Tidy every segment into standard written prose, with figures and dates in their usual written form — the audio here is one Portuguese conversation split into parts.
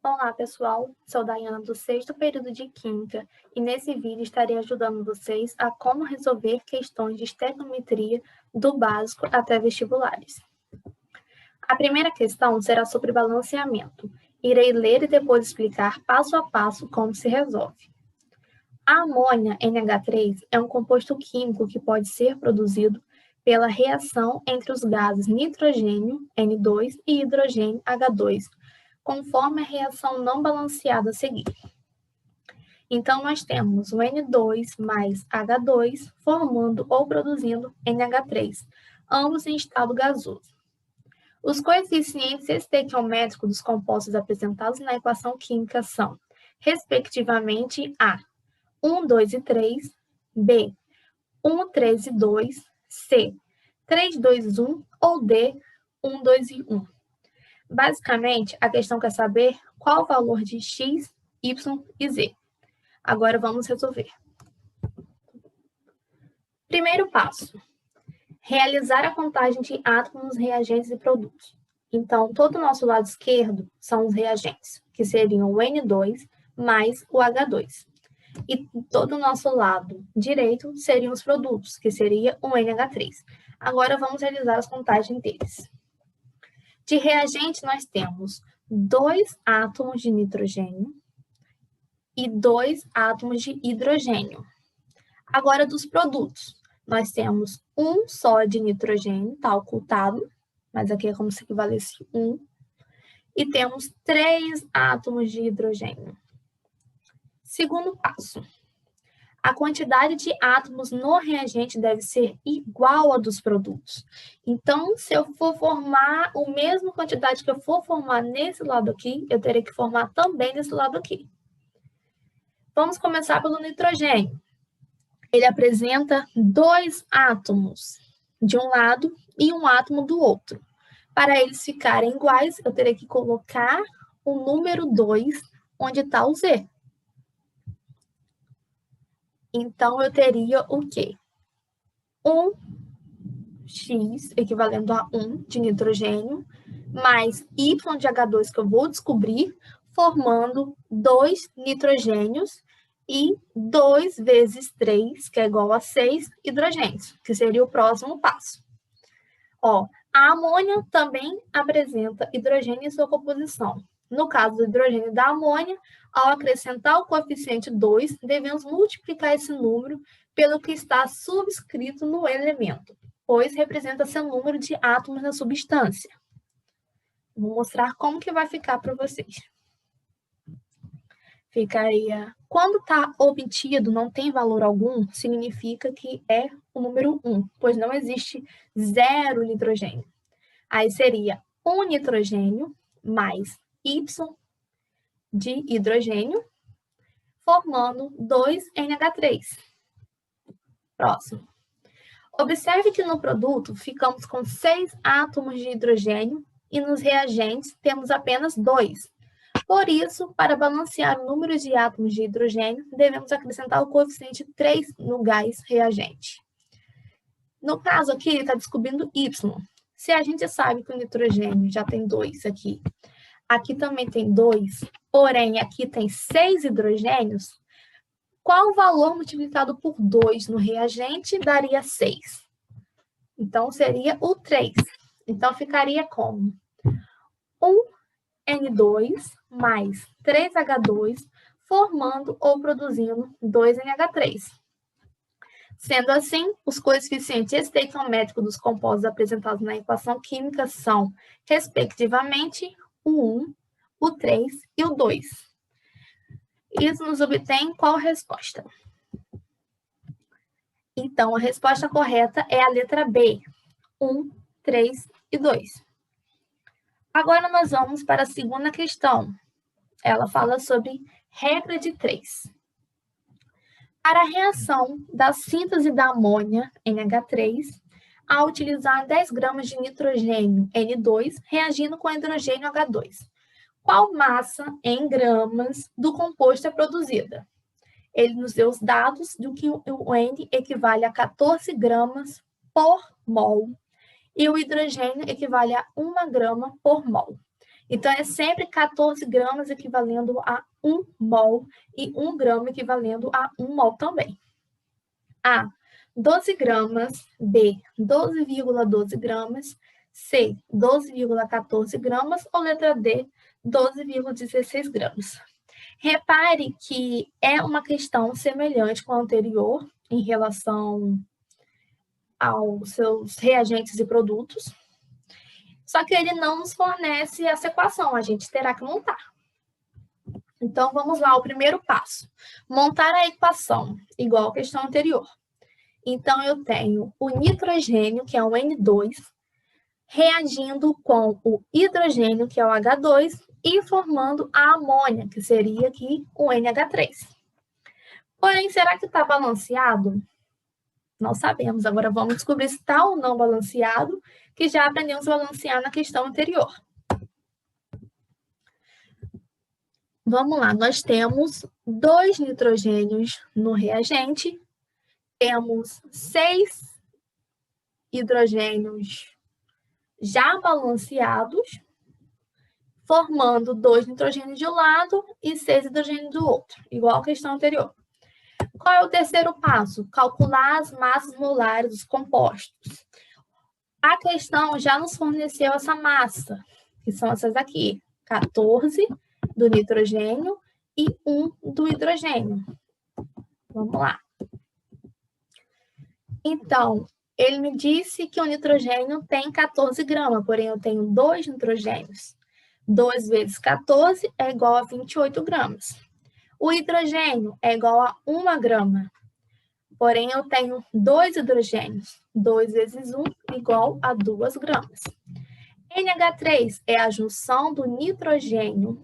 Olá, pessoal. Sou Daiana do sexto período de Química e nesse vídeo estarei ajudando vocês a como resolver questões de estequiometria do básico até vestibulares. A primeira questão será sobre balanceamento. Irei ler e depois explicar passo a passo como se resolve. A amônia NH3 é um composto químico que pode ser produzido pela reação entre os gases nitrogênio, N2, e hidrogênio, H2, conforme a reação não balanceada a seguir. Então, nós temos o N2 mais H2 formando ou produzindo NH3, ambos em estado gasoso. Os coeficientes estequiométricos dos compostos apresentados na equação química são, respectivamente, A, 1, 2 e 3, B, 1, 3 e 2, C, 3, 2, 1 ou D, 1, 2 e 1. Basicamente, a questão quer saber qual o valor de x, y e z. Agora vamos resolver. Primeiro passo: realizar a contagem de átomos, reagentes e produtos. Então, todo o nosso lado esquerdo são os reagentes, que seriam o N2 mais o H2. E todo o nosso lado direito seriam os produtos, que seria o NH3. Agora vamos realizar as contagens deles. De reagente, nós temos 2 átomos de nitrogênio e 2 átomos de hidrogênio. Agora, dos produtos, nós temos um só de nitrogênio, está ocultado, mas aqui é como se equivalesse 1. E temos 3 átomos de hidrogênio. Segundo passo: a quantidade de átomos no reagente deve ser igual à dos produtos. Então, se eu for formar a mesma quantidade que eu for formar nesse lado aqui, eu terei que formar também nesse lado aqui. Vamos começar pelo nitrogênio. Ele apresenta 2 átomos de um lado e um átomo do outro. Para eles ficarem iguais, eu terei que colocar o número 2 onde está o Z. Então, eu teria o quê? 1x, equivalendo a 1 de nitrogênio, mais Y de H2, que eu vou descobrir, formando 2 nitrogênios e 2 vezes 3, que é igual a 6 hidrogênios, que seria o próximo passo. Ó, a amônia também apresenta hidrogênio em sua composição. No caso do hidrogênio da amônia, ao acrescentar o coeficiente 2, devemos multiplicar esse número pelo que está subscrito no elemento, pois representa seu número de átomos na substância. Vou mostrar como que vai ficar para vocês. Ficaria, quando está obtido, não tem valor algum, significa que é o número 1, pois não existe 0 nitrogênio. Aí seria 1 nitrogênio mais Y de hidrogênio, formando 2 NH3. Próximo. Observe que no produto ficamos com 6 átomos de hidrogênio e nos reagentes temos apenas 2. Por isso, para balancear o número de átomos de hidrogênio, devemos acrescentar o coeficiente 3 no gás reagente. No caso aqui, ele está descobrindo Y. Se a gente sabe que o nitrogênio já tem 2 aqui, aqui também tem 2, porém aqui tem 6 hidrogênios, qual o valor multiplicado por 2 no reagente daria 6? Então, seria o 3. Então, ficaria como 1N2 mais 3H2, formando ou produzindo 2NH3. Sendo assim, os coeficientes estequiométricos dos compostos apresentados na equação química são, respectivamente, o 1, o 3 e o 2. Isso nos obtém qual resposta? Então, a resposta correta é a letra B, 1, 3 e 2. Agora nós vamos para a segunda questão. Ela fala sobre regra de 3. Para a reação da síntese da amônia, NH3, ao utilizar 10 gramas de nitrogênio, N2, reagindo com hidrogênio, H2, qual massa em gramas do composto é produzida? Ele nos deu os dados de que o N equivale a 14 gramas por mol e o hidrogênio equivale a 1 grama por mol. Então, é sempre 14 gramas equivalendo a 1 mol e 1 grama equivalendo a 1 mol também. A, 12 gramas. B, 12,12 gramas. C, 12,14 gramas. Ou letra D, 12,16 gramas. Repare que é uma questão semelhante com a anterior em relação aos seus reagentes e produtos, só que ele não nos fornece essa equação, a gente terá que montar. Então, vamos lá ao primeiro passo. Montar a equação, igual à questão anterior. Então, eu tenho o nitrogênio, que é o N2, reagindo com o hidrogênio, que é o H2, e formando a amônia, que seria aqui o NH3. Porém, será que está balanceado? Não sabemos. Agora vamos descobrir se está ou não balanceado, que já aprendemos a balancear na questão anterior. Vamos lá, nós temos 2 nitrogênios no reagente, temos 6 hidrogênios já balanceados, formando 2 nitrogênios de um lado e 6 hidrogênios do outro, igual a questão anterior. Qual é o terceiro passo? Calcular as massas molares dos compostos. A questão já nos forneceu essa massa, que são essas aqui, 14 do nitrogênio e 1 do hidrogênio. Vamos lá. Então, ele me disse que o nitrogênio tem 14 gramas, porém eu tenho 2 nitrogênios. 2 vezes 14 é igual a 28 gramas. O hidrogênio é igual a 1 grama, porém eu tenho 2 hidrogênios. 2 vezes 1 igual a 2 gramas. NH3 é a junção do nitrogênio,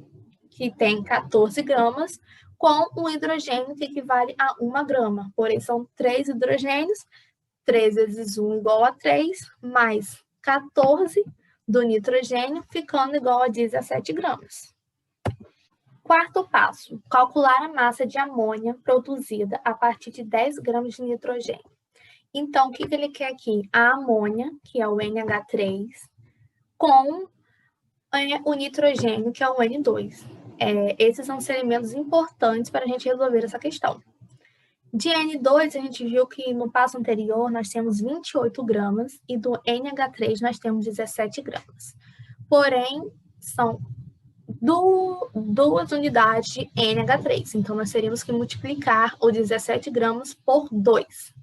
que tem 14 gramas, com um hidrogênio que equivale a 1 grama. Porém, são 3 hidrogênios, 3 vezes 1 igual a 3, mais 14 do nitrogênio, ficando igual a 17 gramas. Quarto passo, calcular a massa de amônia produzida a partir de 10 gramas de nitrogênio. Então, o que ele quer aqui? A amônia, que é o NH3, com o nitrogênio, que é o N2. Esses são os elementos importantes para a gente resolver essa questão. De N2, a gente viu que no passo anterior nós temos 28 gramas e do NH3 nós temos 17 gramas. Porém, são 2 unidades de NH3. Então, nós teríamos que multiplicar o 17 gramas por 2.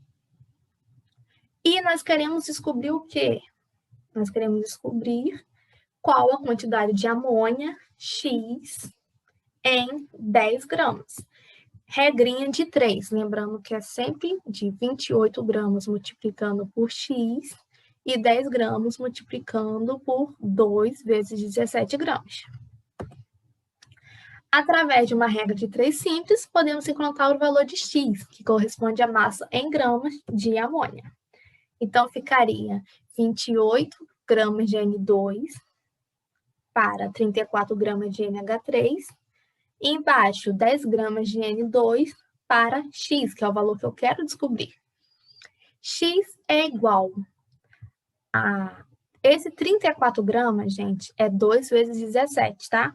E nós queremos descobrir o quê? Nós queremos descobrir qual a quantidade de amônia X em 10 gramas. Regrinha de 3, lembrando que é sempre de 28 gramas multiplicando por X e 10 gramas multiplicando por 2 vezes 17 gramas. Através de uma regra de 3 simples, podemos encontrar o valor de X, que corresponde à massa em gramas de amônia. Então, ficaria 28 gramas de N2 para 34 gramas de NH3, e embaixo 10 gramas de N2 para X, que é o valor que eu quero descobrir. X é igual a... Esse 34 gramas, gente, é 2 vezes 17, tá?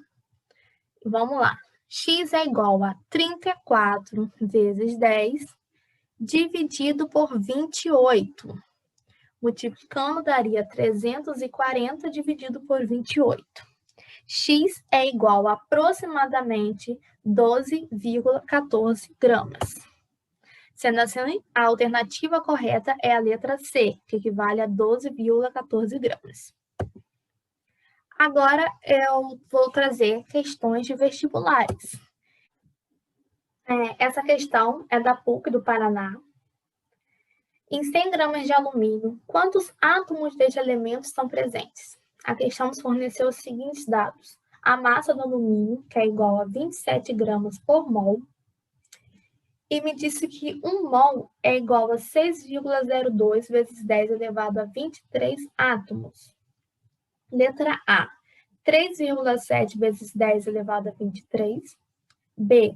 Vamos lá. X é igual a 34 vezes 10 dividido por 28. Multiplicando, daria 340 dividido por 28. X é igual a aproximadamente 12,14 gramas. Sendo assim, a alternativa correta é a letra C, que equivale a 12,14 gramas. Agora, eu vou trazer questões de vestibulares. Essa questão é da PUC do Paraná. Em 100 gramas de alumínio, quantos átomos deste elemento estão presentes? A questão nos forneceu os seguintes dados. A massa do alumínio, que é igual a 27 gramas por mol, e me disse que 1 mol é igual a 6,02 vezes 10 elevado a 23 átomos. Letra A, 3,7 vezes 10 elevado a 23. B,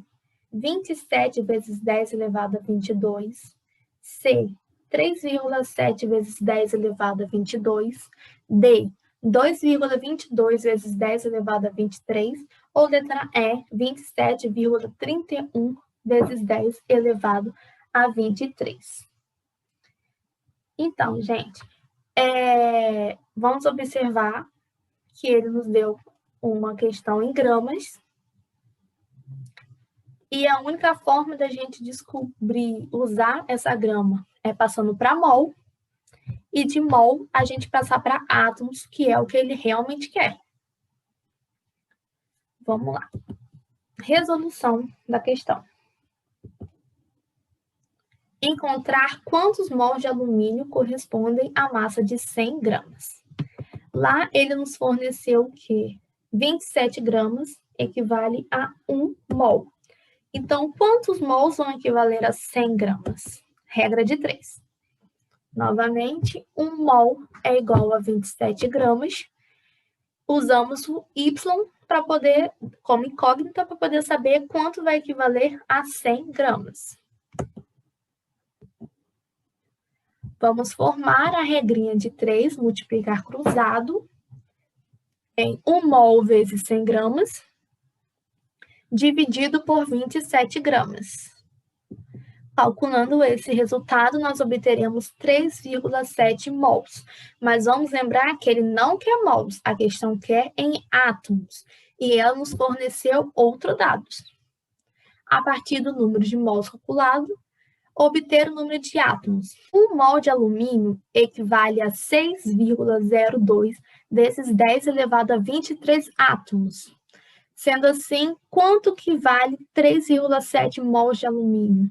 27 vezes 10 elevado a 22. C, 3,7 vezes 10 elevado a 22. D, 2,22 vezes 10 elevado a 23, ou letra E, 27,31 vezes 10 elevado a 23. Então, gente, vamos observar que ele nos deu uma questão em gramas, e a única forma da gente descobrir, usar essa grama, é passando para mol, e de mol a gente passar para átomos, que é o que ele realmente quer. Vamos lá. Resolução da questão. Encontrar quantos mols de alumínio correspondem à massa de 100 gramas. Lá ele nos forneceu o quê? 27 gramas equivale a 1 mol. Então, quantos mols vão equivaler a 100 gramas? Regra de 3. Novamente, 1 mol é igual a 27 gramas. Usamos o Y para poder, como incógnita, para poder saber quanto vai equivaler a 100 gramas. Vamos formar a regrinha de 3, multiplicar cruzado, em 1 mol vezes 100 gramas, dividido por 27 gramas. Calculando esse resultado, nós obteremos 3,7 mols. Mas vamos lembrar que ele não quer mols, a questão quer em átomos. E ela nos forneceu outros dados. A partir do número de mols calculado, obter o número de átomos. 1 mol de alumínio equivale a 6,02 vezes 10 elevado a 23 átomos. Sendo assim, quanto que vale 3,7 mols de alumínio?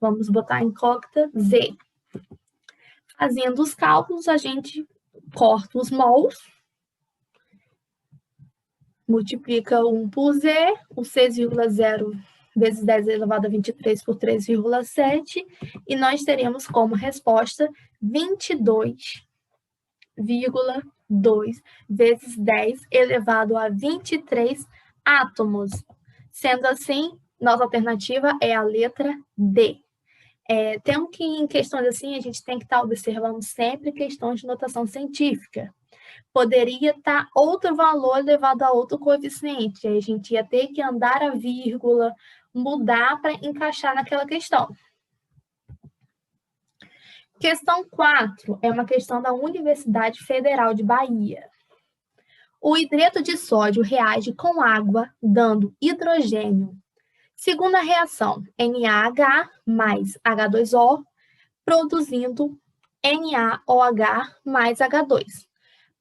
Vamos botar em incógnita Z. Fazendo os cálculos, a gente corta os mols, multiplica 1 por Z, o 6,0 vezes 10 elevado a 23 por 3,7, e nós teremos como resposta 22,2 vezes 10 elevado a 23 átomos. Sendo assim, nossa alternativa é a letra D. Temos que, em questões assim, a gente tem que estar observando sempre questões de notação científica. Poderia estar outro valor elevado a outro coeficiente. Aí a gente ia ter que andar a vírgula, mudar para encaixar naquela questão. Questão 4 é uma questão da Universidade Federal de Bahia. O hidreto de sódio reage com água, dando hidrogênio. Segundo a reação, NaH mais H2O, produzindo NaOH mais H2.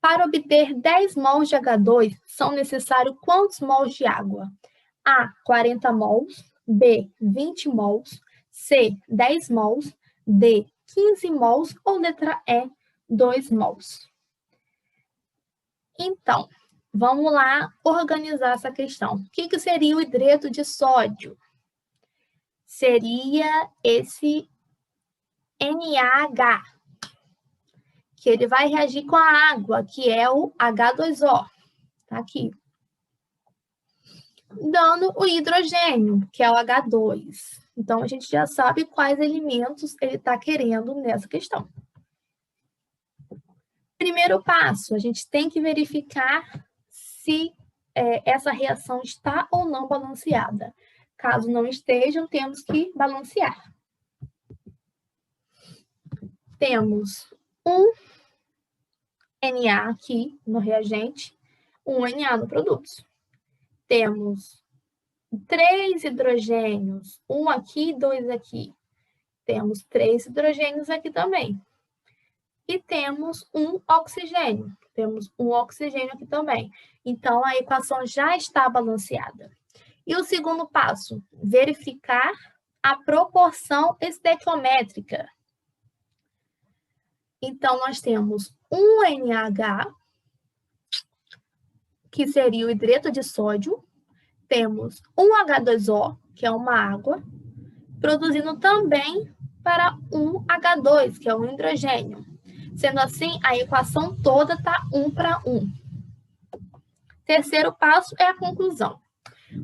Para obter 10 mols de H2, são necessários quantos mols de água? A, 40 mols, B, 20 mols, C, 10 mols, D, 15 mols ou letra E, 2 mols. Então, vamos lá organizar essa questão. O que seria o hidreto de sódio? Seria esse NaH, que ele vai reagir com a água, que é o H2O. Tá aqui. Dando o hidrogênio, que é o H2. Então, a gente já sabe quais elementos ele está querendo nessa questão. Primeiro passo, a gente tem que verificar se essa reação está ou não balanceada. Caso não estejam, temos que balancear. Temos um Na aqui no reagente, um Na no produto. Temos 3 hidrogênios, um aqui e 2 aqui. Temos 3 hidrogênios aqui também. E temos um oxigênio. Temos um oxigênio aqui também. Então, a equação já está balanceada. E o segundo passo, verificar a proporção estequiométrica. Então, nós temos um NaH, que seria o hidreto de sódio. Temos um H2O, que é uma água, produzindo também para um H2, que é um hidrogênio. Sendo assim, a equação toda está 1 para 1. Terceiro passo é a conclusão.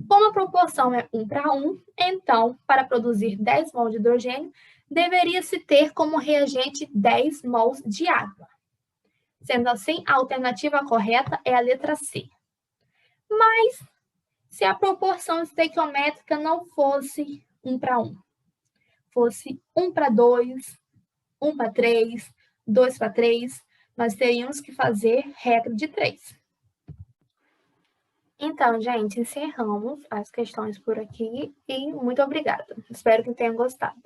Como a proporção é 1 para 1, então, para produzir 10 mols de hidrogênio, deveria-se ter como reagente 10 mols de água. Sendo assim, a alternativa correta é a letra C. Mas, se a proporção estequiométrica não fosse 1 para 1, fosse 1 para 2, 1 para 3, 2 para 3, nós teríamos que fazer regra de 3. Então, gente, encerramos as questões por aqui e muito obrigada. Espero que tenham gostado.